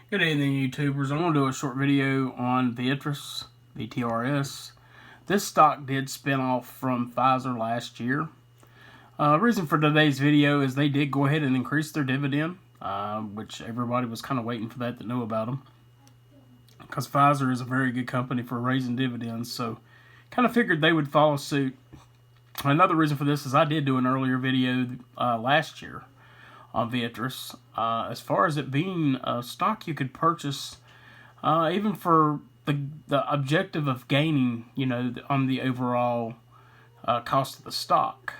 Good evening, YouTubers. I'm going to do a short video on VTRS. This stock did spin off from Pfizer last year. Reason for today's video is they did go ahead and increase their dividend, which everybody was kind of waiting for that to know about them. Because Pfizer is a very good company for raising dividends, so kind of figured they would follow suit. Another reason for this is I did do an earlier video last year on VTRS. As far as it being a stock you could purchase, even for the objective of gaining, on the overall cost of the stock.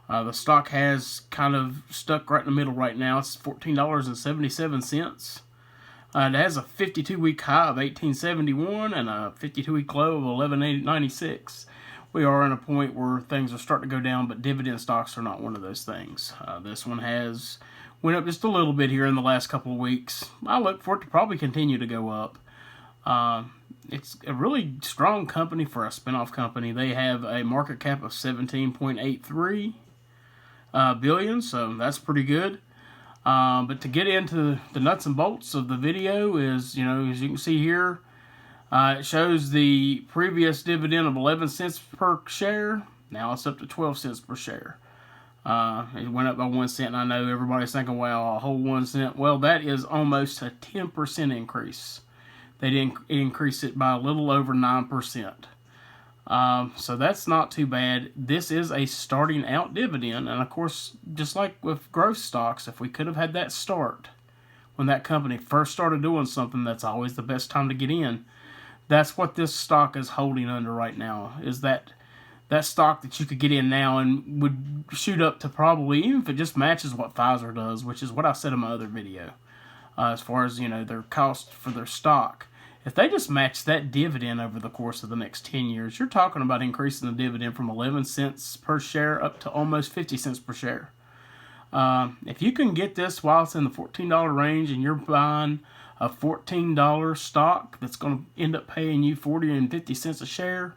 The stock has kind of stuck right in the middle right now. It's $14.77. It has a 52-week high of 1871 and a 52-week low of 1196. We are in a point where things are starting to go down, but dividend stocks are not one of those things. This one has went up just a little bit here in the last couple of weeks. I look for it to probably continue to go up. It's a really strong company for a spinoff company. They have a market cap of $17.83 billion, so that's pretty good. But to get into the nuts and bolts of the video is, as you can see here, it shows the previous dividend of 11 cents per share. Now it's up to 12 cents per share. It went up by 1 cent, and I know everybody's thinking, well, a whole 1 cent. Well, that is almost a 10% increase. They didn't increase it by a little over 9%. So that's not too bad. This is a starting out dividend, and of course, just like with growth stocks, if we could have had that start when that company first started doing something, that's always the best time to get in. That's what this stock is holding under right now, is that stock that you could get in now and would shoot up to probably, even if it just matches what Pfizer does, which is what I said in my other video, as far as, their cost for their stock. If they just match that dividend over the course of the next 10 years, you're talking about increasing the dividend from 11 cents per share up to almost 50 cents per share. If you can get this while it's in the $14 range and you're buying a $14 stock that's going to end up paying you 40 and 50 cents a share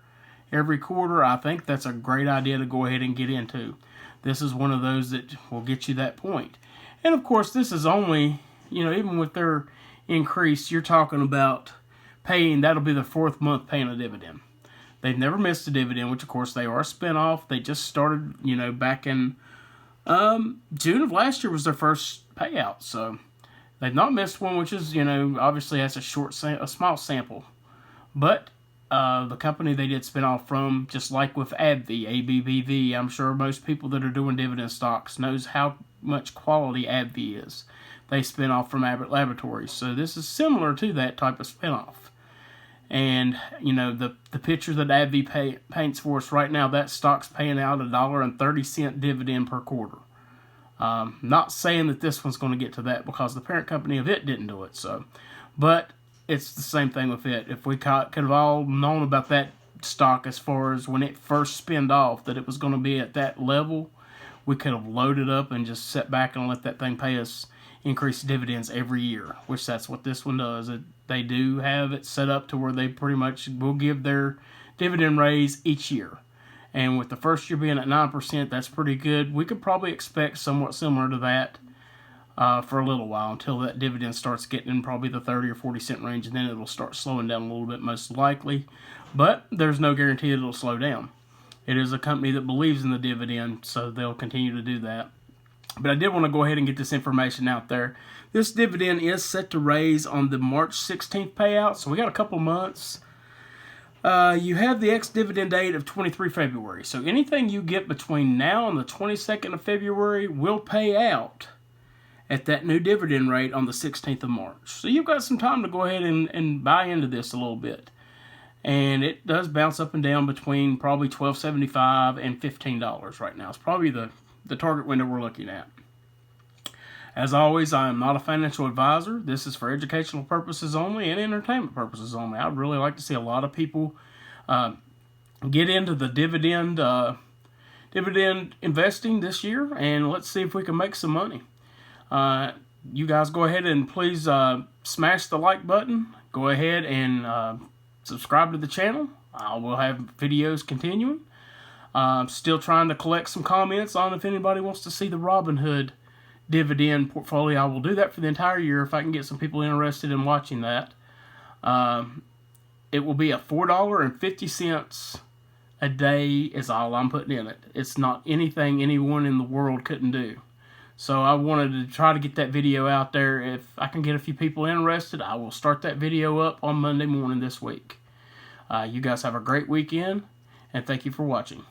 every quarter, I think that's a great idea to go ahead and get into. This is one of those that will get you that point. And of course, this is only, even with their increase, you're talking about paying, that'll be the 4th month paying a dividend. They've never missed a dividend, which of course they are a spinoff. They just started, back in June of last year was their first payout. So they've not missed one, which is, obviously that's a small sample. But the company they did spin off from, just like with AbbVie, I'm sure most people that are doing dividend stocks knows how much quality AbbVie is. They spin off from Abbott Laboratories. So this is similar to that type of spinoff. And, the picture that AbbVie paints for us right now, that stock's paying out $1.30 dividend per quarter. Not saying that this one's going to get to that because the parent company of it didn't do it. But it's the same thing with it. If we could have all known about that stock as far as when it first spinned off, that it was going to be at that level, we could have loaded up and just sat back and let that thing pay us increased dividends every year, which that's what this one does. They do have it set up to where they pretty much will give their dividend raise each year. And with the first year being at 9%, that's pretty good. We could probably expect somewhat similar to that for a little while until that dividend starts getting in probably the 30 or 40 cent range, and then it'll start slowing down a little bit most likely. But there's no guarantee it'll slow down. It is a company that believes in the dividend, so they'll continue to do that. But I did want to go ahead and get this information out there. This dividend is set to raise on the March 16th payout, so we got a couple months. You have the ex-dividend date of 23 February. So anything you get between now and the 22nd of February will pay out at that new dividend rate on the 16th of March. So you've got some time to go ahead and buy into this a little bit. And it does bounce up and down between probably $12.75 and $15 right now. It's probably the target window we're looking at. As always, I am not a financial advisor. This is for educational purposes only and entertainment purposes only. I'd really like to see a lot of people get into the dividend investing this year, and let's see if we can make some money. You guys go ahead and please smash the like button. Go ahead and subscribe to the channel. We'll have videos continuing. Still trying to collect some comments on if anybody wants to see the Robinhood dividend portfolio. I will do that for the entire year if I can get some people interested in watching that. It will be a $4.50 a day is all I'm putting in it. It's not anything anyone in the world couldn't do. So I wanted to try to get that video out there. If I can get a few people interested, I will start that video up on Monday morning this week. You guys have a great weekend, and thank you for watching.